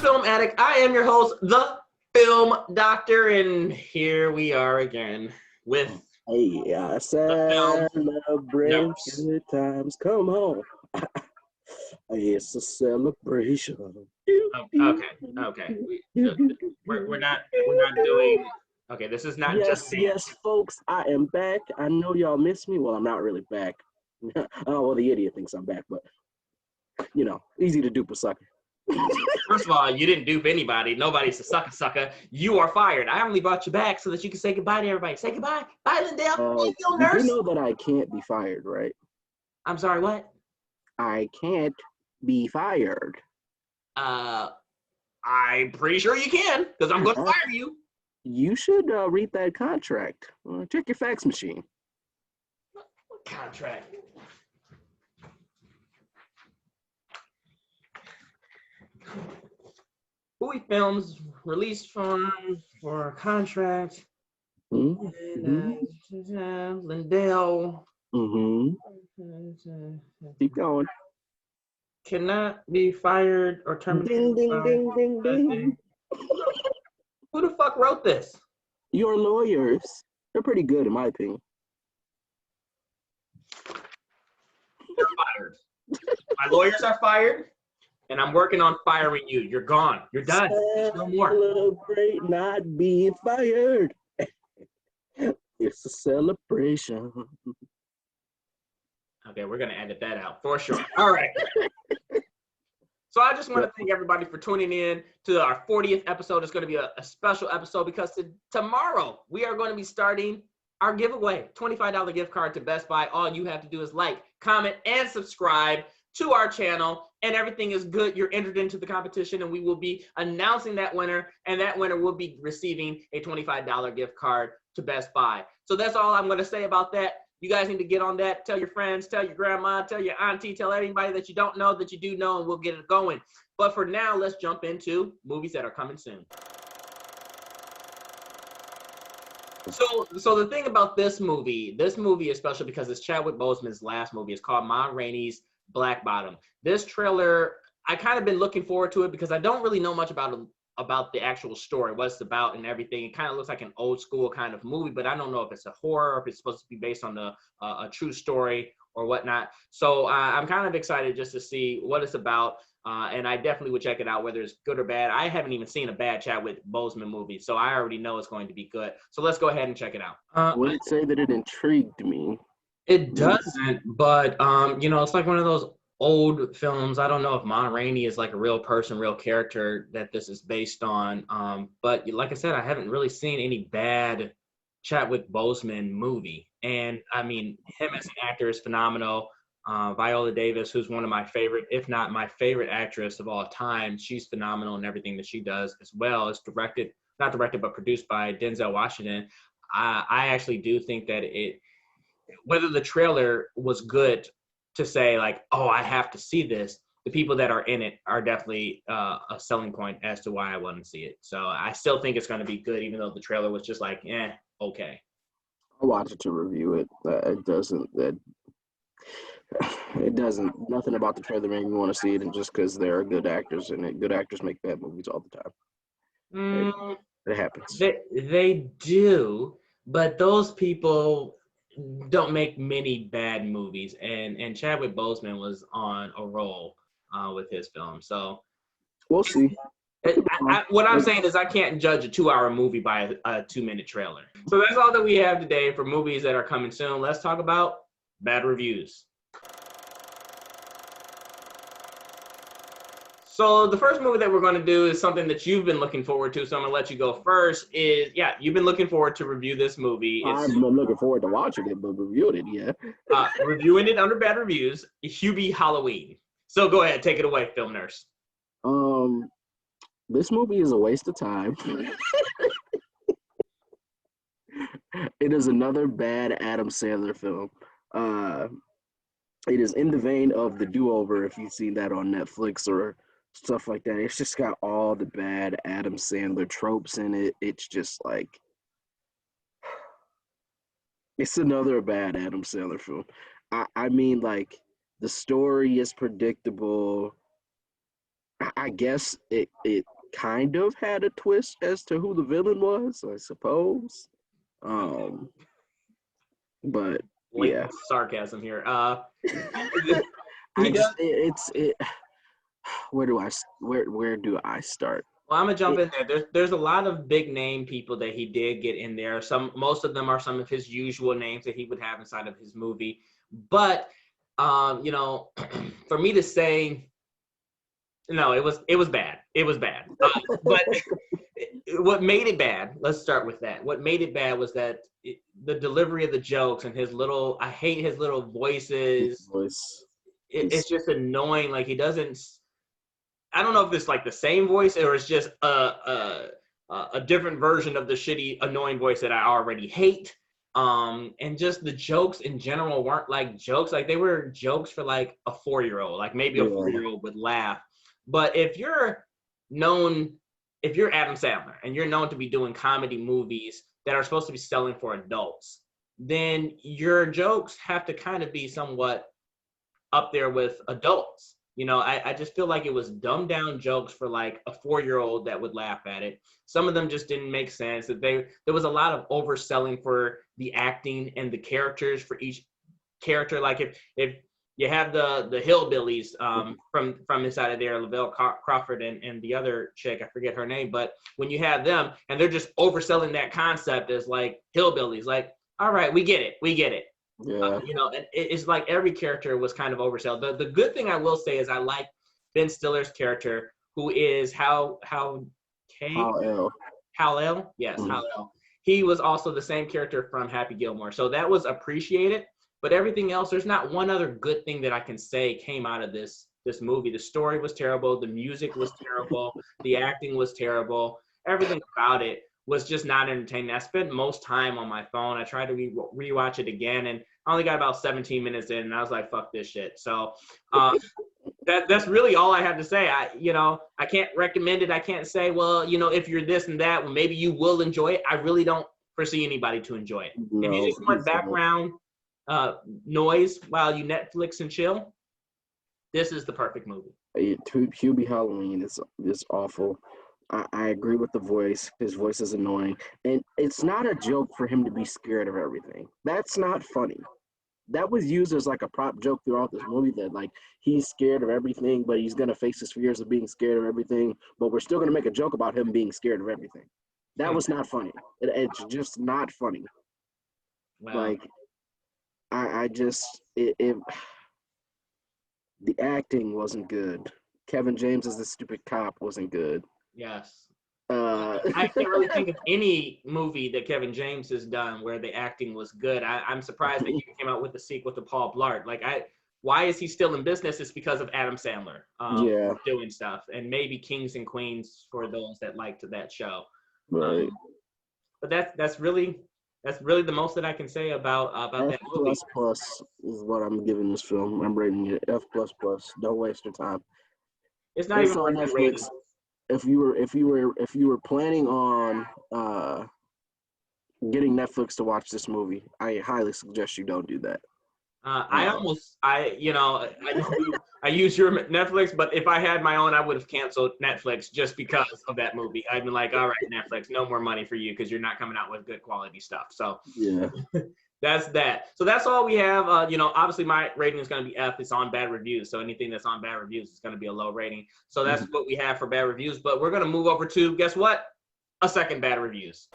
Film Addict. I am your host, the Film Doctor, and here we are again with Hey, I the Film celebrate Nurse. good times. Come on. It's a celebration. Okay. We're not doing. Okay, this is not just dance. Yes, folks, I am back. I know y'all miss me. Well, I'm not really back. Oh, well, the idiot thinks I'm back, but, easy to dupe a sucker. First of all, you didn't dupe anybody. Nobody's a sucker. You are fired. I only brought you back so that you can say goodbye to everybody. Say goodbye. Bye, Lindell. Thank you, You nurse. do know that I can't be fired, right? I'm sorry, what? I can't be fired. I'm pretty sure you can, because I'm going to fire you. You should read that contract. Check your fax machine. What contract? Hubie Films release form for contract. Lindell. Keep going. Cannot be fired or terminated. Ding. Who the fuck wrote this? Your lawyers. They're pretty good, in my opinion. You're fired. My lawyers are fired, and I'm working on firing you. You're gone. You're done. There's no more. Celebrate not being fired. It's a celebration. Okay, we're going to edit that out for sure. All right. So I just want to thank everybody for tuning in to our 40th episode. It's going to be a special episode because tomorrow we are going to be starting our giveaway, $25 gift card to Best Buy. All you have to do is like, comment, and subscribe to our channel, and everything is good. You're entered into the competition, and we will be announcing that winner, and that winner will be receiving a $25 gift card to Best Buy. So that's all I'm going to say about that. You guys need to get on that. Tell your friends, tell your grandma, tell your auntie, tell anybody that you don't know that you do know, and we'll get it going. But for now, let's jump into movies that are coming soon. So the thing about this movie is special because it's Chadwick Boseman's last movie. It's called Ma Rainey's Black Bottom. This trailer, I kind of been looking forward to it because I don't really know much about the actual story, what it's about and everything. It kind of looks like an old school kind of movie, but I don't know if it's a horror or if it's supposed to be based on a true story or whatnot. So I'm kind of excited just to see what it's about. And I definitely would check it out, whether it's good or bad. I haven't even seen a bad Chadwick Boseman movie, so I already know it's going to be good. So let's go ahead and check it out. I wouldn't say that it intrigued me. It doesn't, but it's like one of those old films. I don't know if Ma Rainey is like a real person, real character that this is based on. But like I said, I haven't really seen any bad Chadwick Boseman movie. And I mean, him as an actor is phenomenal. Viola Davis, who's one of my favorite, if not my favorite actress of all time, she's phenomenal in everything that she does, as well as not directed, but produced by Denzel Washington. I actually do think that whether the trailer was good to say like, oh, I have to see this, the people that are in it are definitely a selling point as to why I want to see it. So I still think it's going to be good, even though the trailer was just like, okay. I'll watch it to review it. It doesn't, nothing about the trailer made me want to see it, and just because there are good actors in it. Good actors make bad movies all the time. It happens. They do, but those people don't make many bad movies, and Chadwick Boseman was on a roll with his film. So we'll see. What I'm saying is I can't judge a 2-hour movie by a 2-minute trailer. So that's all that we have today for movies that are coming soon. Let's talk about bad reviews. So the first movie that we're going to do is something that you've been looking forward to. So I'm going to let you go first. You've been looking forward to review this movie. I've been looking forward to watching it, but reviewing it, yeah. Reviewing it under bad reviews, Hubie Halloween. So go ahead, take it away, film nurse. This movie is a waste of time. It is another bad Adam Sandler film. It is in the vein of The Do-Over, if you've seen that on Netflix or stuff like that. It's just got all the bad Adam Sandler tropes in it. It's just like, it's another bad Adam Sandler film. I mean, like, the story is predictable. I guess it kind of had a twist as to who the villain was, I suppose. But yeah, Blatant sarcasm here. I He does. just it. Where do I start? Well, I'm gonna jump It, in there. There's a lot of big name people that he did get in there. Most of them are some of his usual names that he would have inside of his movie. But you know, for me to say no, it was bad. It was bad. But what made it bad? Let's start with that. What made it bad was that the delivery of the jokes and his little. I hate his little voices. voice It's is just annoying. Like he doesn't. I don't know if it's like the same voice or it's just a different version of the shitty, annoying voice that I already hate. And just the jokes in general weren't like jokes. Like they were jokes for like a 4-year-old. Like maybe a 4-year-old would laugh. But if you're Adam Sandler and you're known to be doing comedy movies that are supposed to be selling for adults, then your jokes have to kind of be somewhat up there with adults. You know, I just feel like it was dumbed down jokes for like a 4-year-old that would laugh at it. Some of them just didn't make sense. There was a lot of overselling for the acting and the characters for each character. Like if you have the hillbillies from inside of there, Lavelle Crawford and the other chick, I forget her name, but when you have them and they're just overselling that concept as like hillbillies, like, all right, we get it. yeah. You know, it's like every character was kind of oversold. The good thing I will say is I like Ben Stiller's character, who is Hal L. Hal-El. Yes, Hal-El. He was also the same character from Happy Gilmore, so that was appreciated. But everything else, there's not one other good thing that I can say came out of this movie. The story was terrible, the music was terrible, the acting was terrible. Everything about it was just not entertaining. I spent most time on my phone. I tried to rewatch it again, and I only got about 17 minutes in, and I was like, "Fuck this shit." So that's really all I have to say. I can't recommend it. I can't say, well, if you're this and that, well, maybe you will enjoy it. I really don't foresee anybody to enjoy it. No, If you just want background noise while you Netflix and chill, this is the perfect movie. Hubie Halloween is awful. I agree with the voice. His voice is annoying. And it's not a joke for him to be scared of everything. That's not funny. That was used as like a prop joke throughout this movie that like he's scared of everything, but he's gonna face his fears of being scared of everything, but we're still gonna make a joke about him being scared of everything. That was not funny. It's just not funny. Well, Like I just the acting wasn't good. Kevin James as the stupid cop wasn't good. yes. Uh, I can't really think of any movie that Kevin James has done where the acting was good. I'm surprised that he came out with the sequel to Paul Blart. Why is he still in business? It's because of Adam Sandler yeah, doing stuff, and maybe Kings and Queens for those that liked that show. right. But that's really the most that I can say about F that movie. plus is what I'm giving this film. I'm rating it F plus plus. Don't waste your time. It's not It's even on worth the Netflix. rating. If you were planning on getting Netflix to watch this movie, I highly suggest you don't do that. I use your Netflix, but if I had my own, I would have canceled Netflix just because of that movie. I'd been like, all right, Netflix, no more money for you because you're not coming out with good quality stuff. So yeah, that's that. So that's all we have. Obviously my rating is going to be F. It's on bad reviews. So anything that's on bad reviews is going to be a low rating. So that's what we have for bad reviews. But we're going to move over to, guess what? A second bad reviews.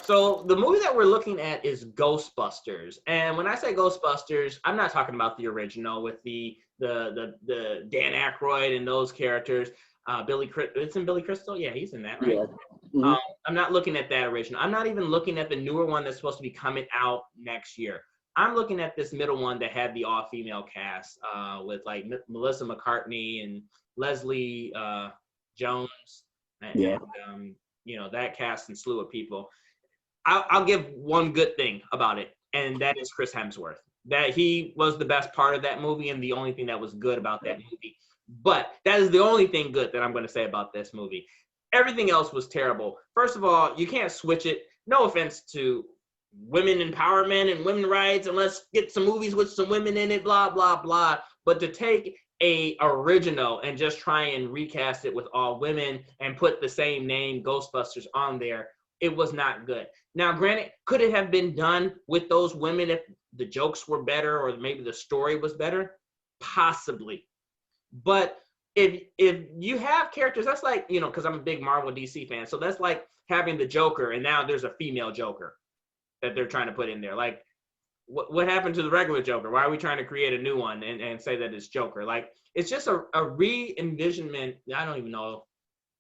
So the movie that we're looking at is Ghostbusters, and when I say Ghostbusters, I'm not talking about the original with the Dan Aykroyd and those characters. It's in Billy Crystal, yeah, he's in that, right? yeah. Mm-hmm. I'm not looking at that original. I'm not even looking at the newer one that's supposed to be coming out next year. I'm looking at this middle one that had the all-female cast with like Melissa McCartney and Leslie Jones, and that cast and slew of people. I'll give one good thing about it, and that is Chris Hemsworth. That he was the best part of that movie and the only thing that was good about that movie. But that is the only thing good that I'm going to say about this movie. Everything else was terrible. First of all, you can't switch it. No offense to women empowerment and women rights, and let's get some movies with some women in it, blah, blah, blah. But to take a original and just try and recast it with all women and put the same name Ghostbusters on there, it was not good. Now, granted, could it have been done with those women if the jokes were better or maybe the story was better? Possibly. But if you have characters, that's like, because I'm a big Marvel DC fan, so that's like having the Joker and now there's a female Joker that they're trying to put in there. Like, what happened to the regular Joker? Why are we trying to create a new one and say that it's Joker? Like, it's just a re-envisionment. I don't even know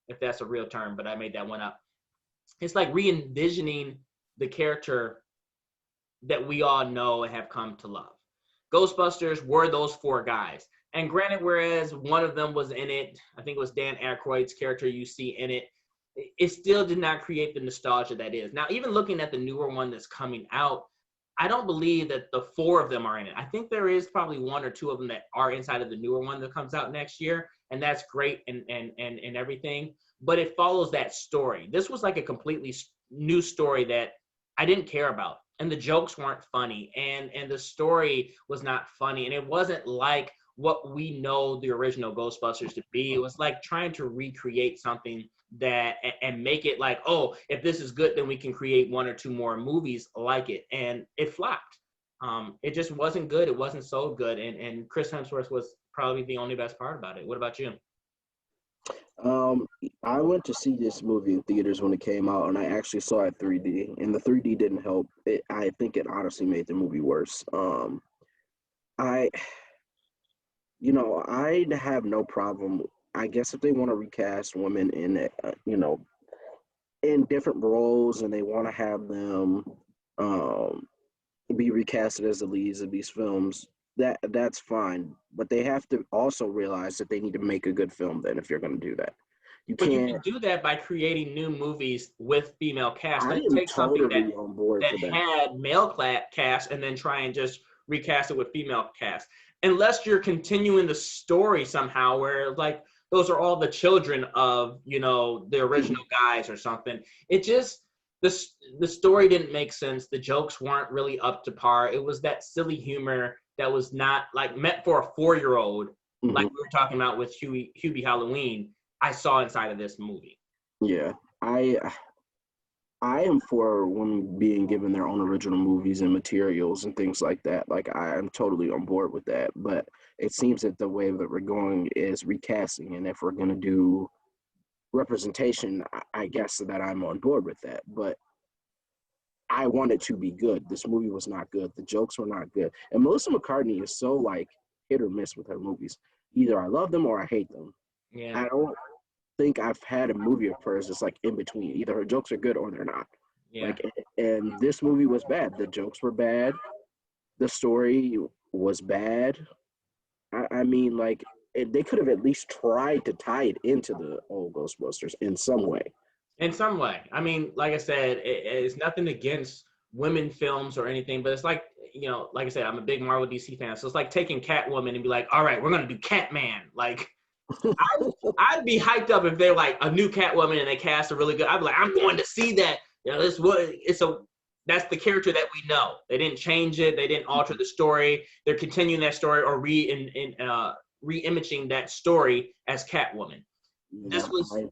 if that's a real term, but I made that one up. It's like re-envisioning the character that we all know and have come to love. Ghostbusters were those four guys. And granted, whereas one of them was in it, I think it was Dan Aykroyd's character you see in it, it still did not create the nostalgia that is. Now, even looking at the newer one that's coming out, I don't believe that the four of them are in it. I think there is probably one or two of them that are inside of the newer one that comes out next year, and that's great and everything. But it follows that story. This was like a completely new story that I didn't care about, and the jokes weren't funny, and the story was not funny, and it wasn't like what we know the original Ghostbusters to be. It was like trying to recreate something that and make it like, oh, if this is good, then we can create one or two more movies like it, and it flopped. It just wasn't good. It wasn't so good, and Chris Hemsworth was probably the only best part about it. What about you? Um, I went to see this movie in theaters when it came out, and I actually saw it 3D, and the 3D didn't help. I think it honestly made the movie worse. I, I have no problem. I guess if they want to recast women in, in different roles, and they want to have them um, be recasted as the leads of these films, that's fine. But they have to also realize that they need to make a good film. Then, if you're going to do that, you But you can't. can do that by creating new movies with female cast. I Don't am take something totally on board that for that. had male cast and then try and just recast it with female cast. Unless you're continuing the story somehow where like those are all the children of, the original guys or something. It just the story didn't make sense. The jokes weren't really up to par. It was that silly humor that was not like meant for a 4-year-old, like Mhm. we were talking about with Hubie Halloween. I saw inside of this movie. Yeah, I I am for women being given their own original movies and materials and things like that. Like I am totally on board with that. But it seems that the way that we're going is recasting, and if we're gonna do representation, I guess that I'm on board with that. But I want it to be good. This movie was not good. The jokes were not good. And Melissa McCartney is so like hit or miss with her movies. Either I love them or I hate them. Yeah. I don't think I've had a movie of hers that's like in between. Either her jokes are good or they're not. Yeah. Like, and this movie was bad. The jokes were bad. The story was bad. I mean, like, they could have at least tried to tie it into the old Ghostbusters in some way. In some way. I mean, like I said, it's nothing against women films or anything, but it's like, like I said, I'm a big Marvel DC fan. So it's like taking Catwoman and be like, all right, we're going to do Catman. Like, I'd be hyped up if they're like a new Catwoman and they cast a really good. I'd be like, I'm going to see that. This what that's the character that we know. They didn't change it. They didn't alter the story. They're continuing that story or re-imaging that story as Catwoman. Yeah,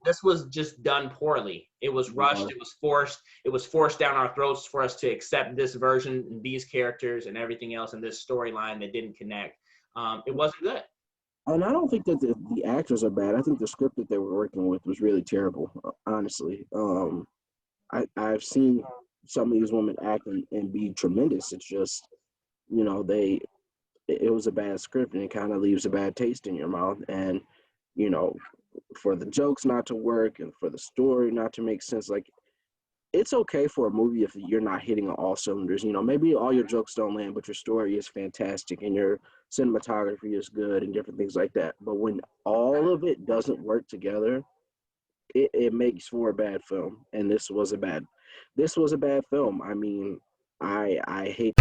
This was just done poorly. It was rushed. yeah. It was forced. It was forced down our throats for us to accept this version and these characters and everything else in this storyline that didn't connect. It wasn't good. And I don't think that the actors are bad. I think the script that they were working with was really terrible, honestly. I've seen some of these women act and be tremendous. It's just, they it was a bad script and it kind of leaves a bad taste in your mouth. And, you know, for the jokes not to work and for the story not to make sense, like it's okay for a movie if you're not hitting on all cylinders. Maybe all your jokes don't land, but your story is fantastic and your cinematography is good and different things like that. But when all of it doesn't work together, it makes for a bad film. And this was a bad film. I mean, I hate